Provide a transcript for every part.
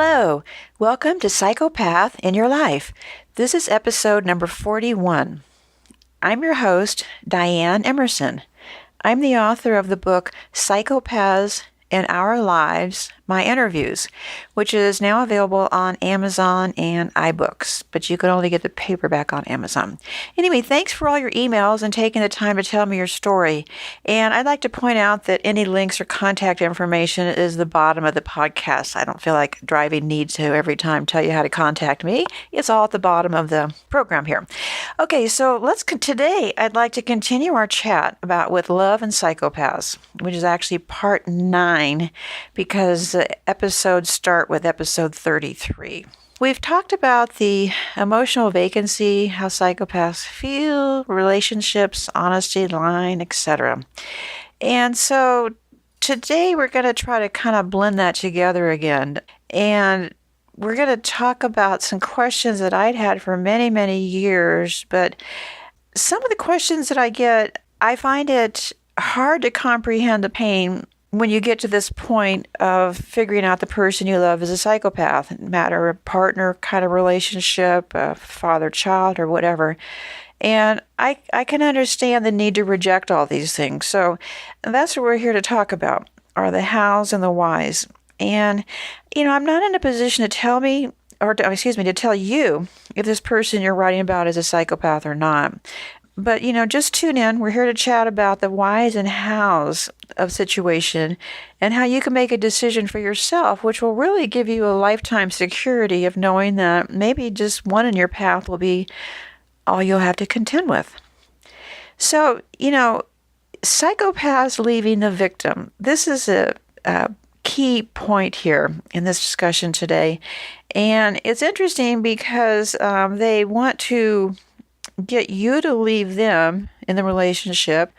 Hello, welcome to Psychopath in Your Life. This is episode number 41. I'm your host, Dianne Emerson. I'm the author of the book Psychopaths and Our Lives, My Interviews, which is now available on Amazon and iBooks, but you can only get the paperback on Amazon. Anyway, thanks for all your emails and taking the time to tell me your story. And I'd like to point out that any links or contact information is the bottom of the podcast. I don't feel like driving need to every time tell you how to contact me. It's all at the bottom of the program here. Okay, so today I'd like to continue our chat about with love and psychopaths, which is actually part 9 because the episodes start with episode 33. We've talked about the emotional vacancy, how psychopaths feel, relationships, honesty, lying, etc. And so today we're going to try to kind of blend that together again. And we're going to talk about some questions that I'd had for many, many years. But some of the questions that I get, I find it hard to comprehend the pain when you get to this point of figuring out the person you love is a psychopath, matter of partner kind of relationship, a father-child or whatever. And I can understand the need to reject all these things. So that's what we're here to talk about, are the hows and the whys. And, I'm not in a position to tell you if this person you're writing about is a psychopath or not. But, just tune in. We're here to chat about the whys and hows of situation and how you can make a decision for yourself, which will really give you a lifetime security of knowing that maybe just one in your path will be all you'll have to contend with. So, psychopaths leaving the victim. This is a key point here in this discussion today. And it's interesting because they want to get you to leave them in the relationship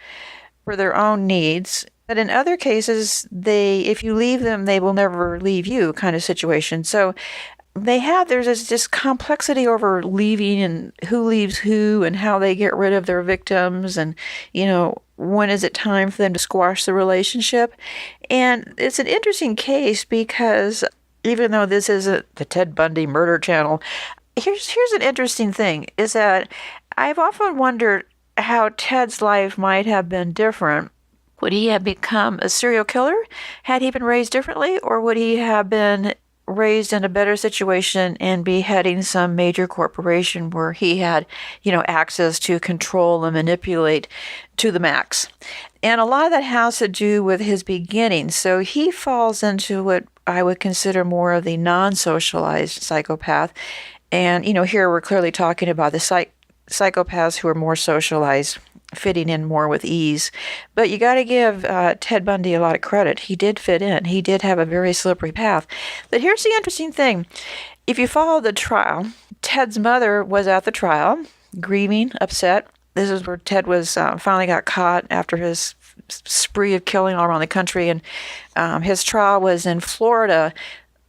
for their own needs. But in other cases, if you leave them, they will never leave you kind of situation. So there's this complexity over leaving and who leaves who and how they get rid of their victims and, when is it time for them to squash the relationship? And it's an interesting case because even though this isn't the Ted Bundy murder channel, here's an interesting thing is that I've often wondered how Ted's life might have been different. Would he have become a serial killer had he been raised differently, or would he have been raised in a better situation and be heading some major corporation where he had, access to control and manipulate to the max? And a lot of that has to do with his beginnings. So he falls into what I would consider more of the non-socialized psychopath. And, here we're clearly talking about the psychopaths who are more socialized, fitting in more with ease. But you got to give Ted Bundy a lot of credit. He did fit in. He did have a very slippery path. But here's the interesting thing. If you follow the trial, Ted's mother was at the trial, grieving, upset. This is where Ted was finally got caught after his spree of killing all around the country. And his trial was in Florida,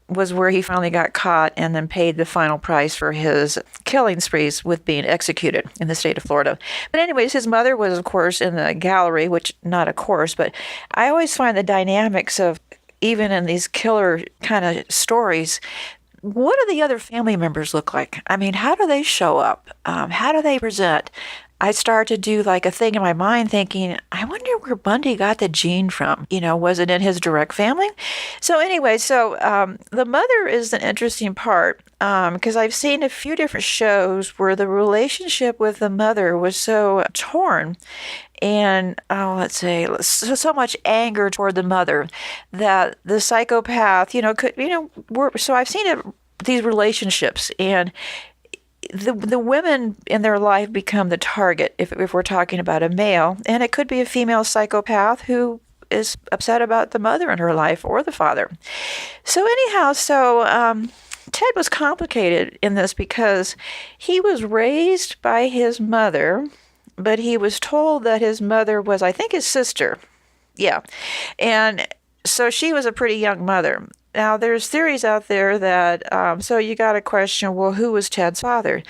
was where he finally got caught and then paid the final price for his killing sprees with being executed in the state of Florida. But anyways, his mother was, of course, in the gallery, which, not of course, but I always find the dynamics of, even in these killer kind of stories, what do the other family members look like? I mean, how do they show up? How do they present? I start to do like a thing in my mind thinking, I wonder where Bundy got the gene from. Was it in his direct family? So anyway, the mother is an interesting part because I've seen a few different shows where the relationship with the mother was so torn and, so much anger toward the mother that the psychopath, so I've seen these relationships and the women in their life become the target if we're talking about a male, and it could be a female psychopath who is upset about the mother in her life or the father. So anyhow, Ted was complicated in this because he was raised by his mother, but he was told that his mother was, I think, his sister. Yeah. And so she was a pretty young mother. Now, there's theories out there that, so you got to question, well, who was Ted's father?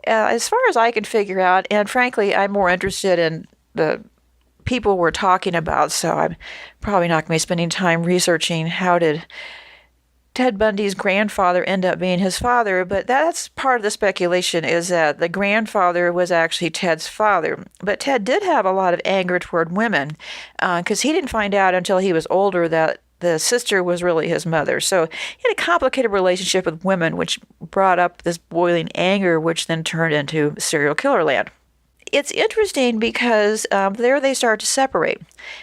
As far as I can figure out, and frankly, I'm more interested in the people we're talking about, so I'm probably not going to be spending time researching how did Ted Bundy's grandfather ended up being his father, but that's part of the speculation, is that the grandfather was actually Ted's father. But Ted did have a lot of anger toward women because he didn't find out until he was older that the sister was really his mother. So he had a complicated relationship with women, which brought up this boiling anger, which then turned into serial killer land. It's interesting because there they start to separate.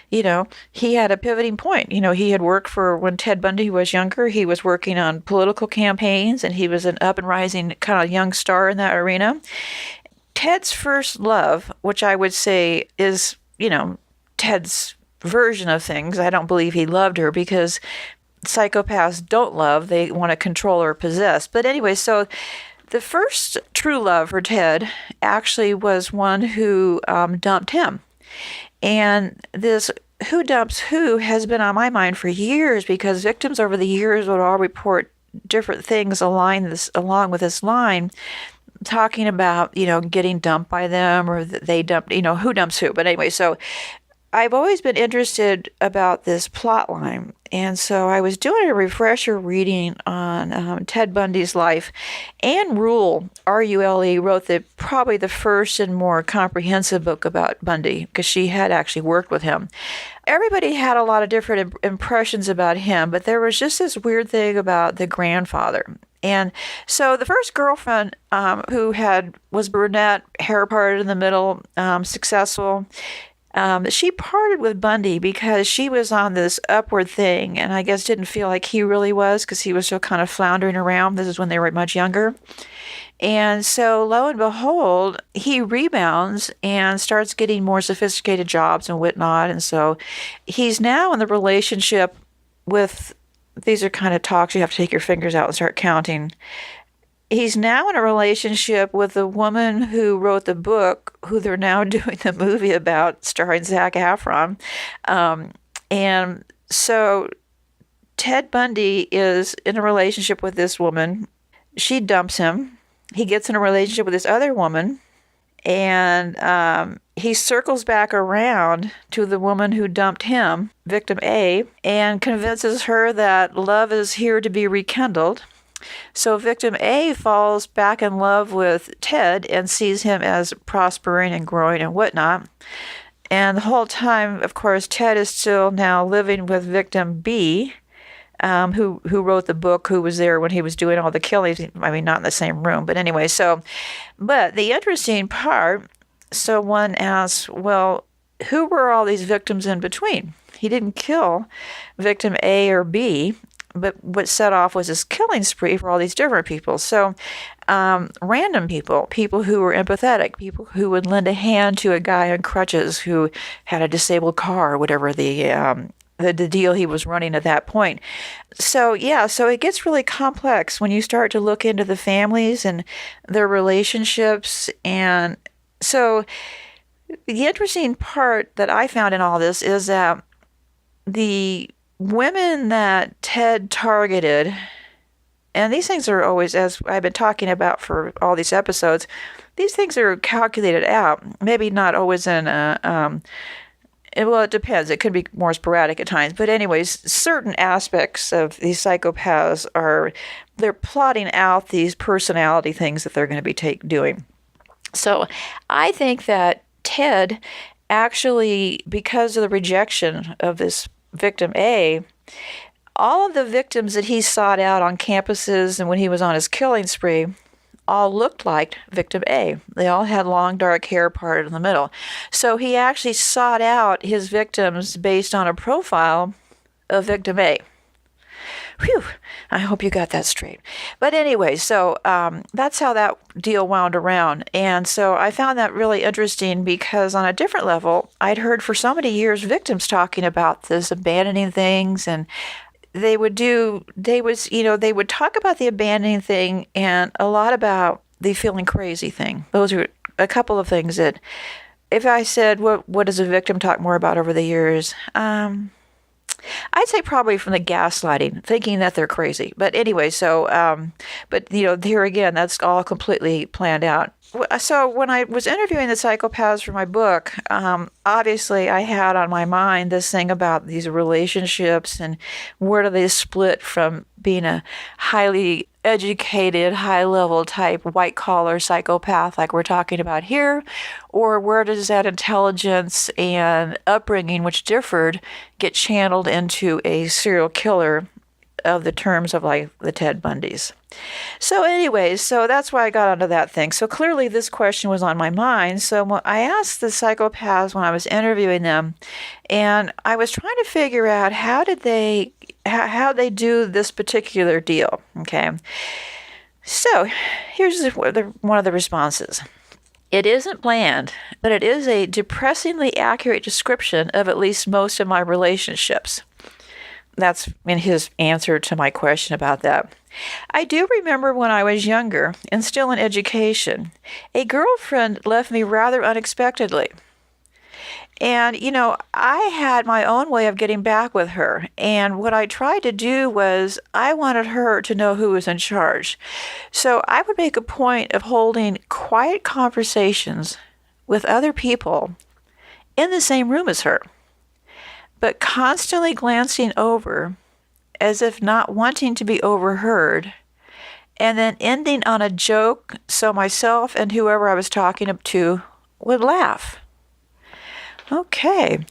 He had a pivoting point. He had worked when Ted Bundy was younger, he was working on political campaigns, and he was an up and rising kind of young star in that arena. Ted's first love, which I would say is, Ted's version of things. I don't believe he loved her, because psychopaths don't love, they want to control or possess. But anyway, so the first true love for Ted actually was one who dumped him. And this who dumps who has been on my mind for years, because victims over the years would all report different things along with this line, talking about, getting dumped by them, or that they dumped, who dumps who. But anyway, so I've always been interested about this plot line. And so I was doing a refresher reading on Ted Bundy's life. Anne Rule, R-U-L-E, wrote probably the first and more comprehensive book about Bundy, because she had actually worked with him. Everybody had a lot of different impressions about him, but there was just this weird thing about the grandfather. And so the first girlfriend who was brunette, hair parted in the middle, successful, she parted with Bundy because she was on this upward thing, and I guess didn't feel like he really was, because he was still kind of floundering around. This is when they were much younger. And so lo and behold, he rebounds and starts getting more sophisticated jobs and whatnot. And so he's now in the relationship with, these are kind of talks you have to take your fingers out and start counting. He's now in a relationship with the woman who wrote the book, who they're now doing the movie about, starring Zac Efron. And so Ted Bundy is in a relationship with this woman. She dumps him. He gets in a relationship with this other woman. And he circles back around to the woman who dumped him, victim A, and convinces her that love is here to be rekindled. So victim A falls back in love with Ted and sees him as prospering and growing and whatnot. And the whole time, of course, Ted is still now living with victim B, who wrote the book, who was there when he was doing all the killings. I mean, not in the same room, but anyway. But the interesting part, so one asks, well, who were all these victims in between? He didn't kill victim A or B, but what set off was this killing spree for all these different people. So random people who were empathetic, people who would lend a hand to a guy on crutches who had a disabled car, or whatever the deal he was running at that point. So it gets really complex when you start to look into the families and their relationships. And so the interesting part that I found in all this is that the women that Ted targeted, and these things are always, as I've been talking about for all these episodes, these things are calculated out. Maybe not always in well, it depends. It could be more sporadic at times. But anyways, certain aspects of these psychopaths they're plotting out these personality things that they're going to be doing. So I think that Ted actually, because of the rejection of this victim A, all of the victims that he sought out on campuses and when he was on his killing spree all looked like victim A. They all had long dark hair parted in the middle. So he actually sought out his victims based on a profile of victim A. Whew, I hope you got that straight. But anyway, so that's how that deal wound around. And so I found that really interesting because on a different level, I'd heard for so many years victims talking about this abandoning things, and they would talk about the abandoning thing and a lot about the feeling crazy thing. Those are a couple of things that, if I said, what does a victim talk more about over the years? I'd say probably from the gaslighting, thinking that they're crazy. But anyway, but here again, that's all completely planned out. So when I was interviewing the psychopaths for my book, obviously I had on my mind this thing about these relationships and where do they split from being a highly educated, high-level type white-collar psychopath like we're talking about here, or where does that intelligence and upbringing, which differed, get channeled into a serial killer of the terms of like the Ted Bundys. So anyways, so that's why I got onto that thing. So clearly this question was on my mind. So I asked the psychopaths when I was interviewing them, and I was trying to figure out how they do this particular deal. Okay. So here's one of the responses. It isn't bland, but it is a depressingly accurate description of at least most of my relationships. That's in his answer to my question about that. I do remember when I was younger and still in education, a girlfriend left me rather unexpectedly. And, I had my own way of getting back with her. And what I tried to do was I wanted her to know who was in charge. So I would make a point of holding quiet conversations with other people in the same room as her, but constantly glancing over as if not wanting to be overheard, and then ending on a joke so myself and whoever I was talking to would laugh. Okay.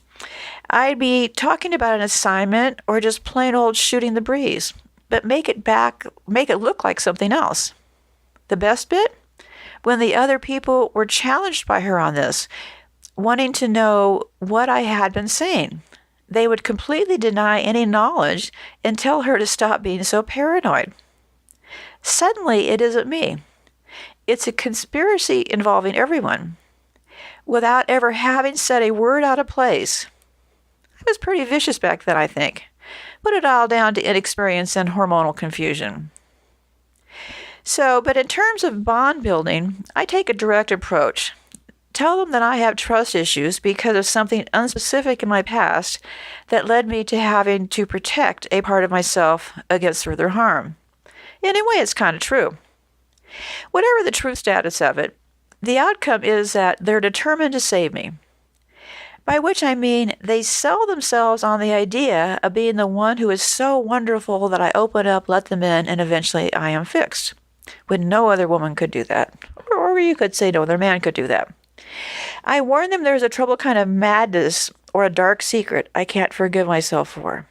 I'd be talking about an assignment or just plain old shooting the breeze, but make it look like something else. The best bit? When the other people were challenged by her on this, wanting to know what I had been saying, they would completely deny any knowledge and tell her to stop being so paranoid. Suddenly, it isn't me. It's a conspiracy involving everyone, without ever having said a word out of place. I was pretty vicious back then, I think. Put it all down to inexperience and hormonal confusion. But in terms of bond building, I take a direct approach. Tell them that I have trust issues because of something unspecific in my past that led me to having to protect a part of myself against further harm. In a way, it's kind of true. Whatever the truth status of it, the outcome is that they're determined to save me. By which I mean they sell themselves on the idea of being the one who is so wonderful that I open up, let them in, and eventually I am fixed. When no other woman could do that. Or you could say no other man could do that. I warn them there's a troubled kind of madness or a dark secret I can't forgive myself for,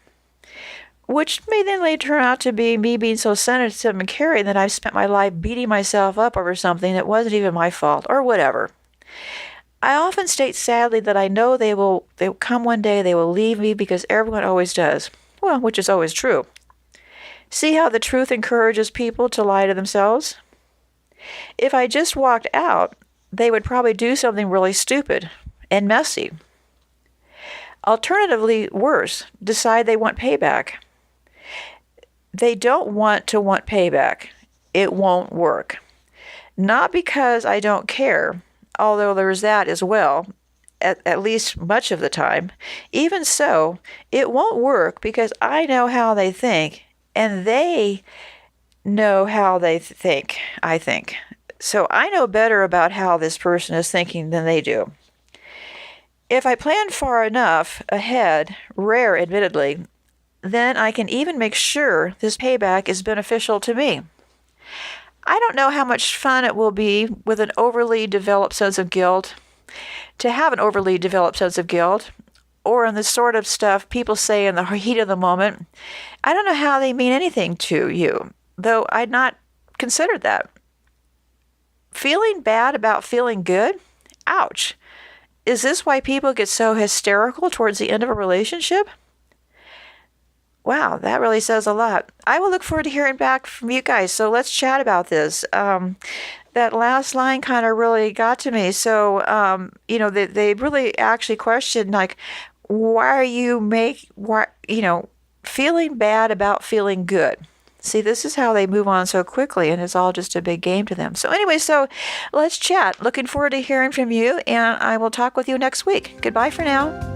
which may then later turn out to be me being so sensitive and caring that I've spent my life beating myself up over something that wasn't even my fault, or whatever. I often state sadly that I know they will come one day, they will leave me because everyone always does. Well, which is always true. See how the truth encourages people to lie to themselves? If I just walked out, they would probably do something really stupid and messy. Alternatively, worse, decide they want payback. They don't want payback. It won't work. Not because I don't care, although there's that as well, at least much of the time. Even so, it won't work because I know how they think, and they know how they think, I think. So I know better about how this person is thinking than they do. If I plan far enough ahead, rare admittedly, then I can even make sure this payback is beneficial to me. I don't know how much fun it will be with an overly developed sense of guilt, to have an overly developed sense of guilt, or in the sort of stuff people say in the heat of the moment. I don't know how they mean anything to you, though I'd not considered that. Feeling bad about feeling good? Ouch. Is this why people get so hysterical towards the end of a relationship? Wow, that really says a lot. I will look forward to hearing back from you guys, so let's chat about this. That last line kind of really got to me. So, they really actually questioned, like, why are you feeling bad about feeling good? See, this is how they move on so quickly, and it's all just a big game to them. So anyway, let's chat. Looking forward to hearing from you, and I will talk with you next week. Goodbye for now.